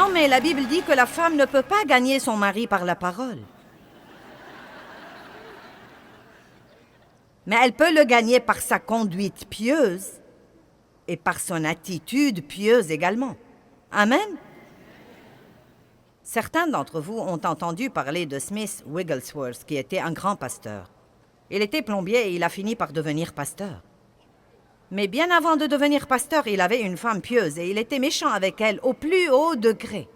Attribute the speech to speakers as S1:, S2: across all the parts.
S1: Non, mais la Bible dit que la femme ne peut pas gagner son mari par la parole. Mais elle peut le gagner par sa conduite pieuse et par son attitude pieuse également. Amen. Certains d'entre vous ont entendu parler de Smith Wigglesworth, qui était un grand pasteur. Il était plombier et il a fini par devenir pasteur. Mais bien avant de devenir pasteur, il avait une femme pieuse et il était méchant avec elle au plus haut degré.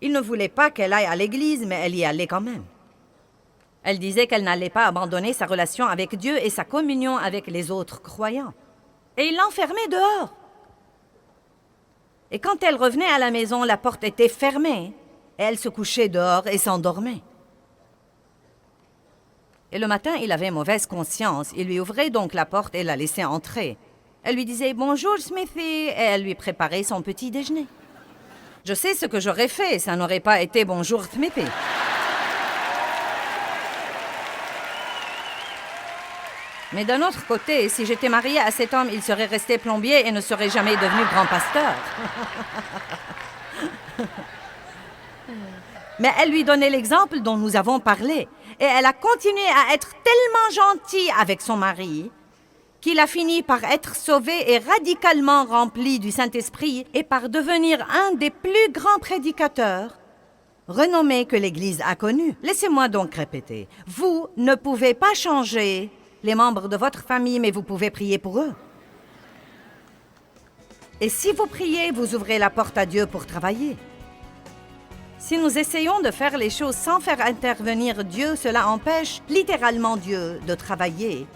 S1: Il ne voulait pas qu'elle aille à l'église, mais elle y allait quand même. Elle disait qu'elle n'allait pas abandonner sa relation avec Dieu et sa communion avec les autres croyants. Et il l'enfermait dehors. Et quand elle revenait à la maison, la porte était fermée. Et elle se couchait dehors et s'endormait. Et le matin, il avait mauvaise conscience. Il lui ouvrait donc la porte et la laissait entrer. Elle lui disait « Bonjour, Smithy » et elle lui préparait son petit déjeuner. Je sais ce que j'aurais fait, ça n'aurait pas été « Bonjour, Smithy ». Mais d'un autre côté, si j'étais mariée à cet homme, il serait resté plombier et ne serait jamais devenu grand pasteur. Mais elle lui donnait l'exemple dont nous avons parlé. Et elle a continué à être tellement gentille avec son mari qu'il a fini par être sauvé et radicalement rempli du Saint-Esprit et par devenir un des plus grands prédicateurs renommés que l'Église a connus. Laissez-moi donc répéter. Vous ne pouvez pas changer les membres de votre famille, mais vous pouvez prier pour eux. Et si vous priez, vous ouvrez la porte à Dieu pour travailler. Si nous essayons de faire les choses sans faire intervenir Dieu, cela empêche littéralement Dieu de travailler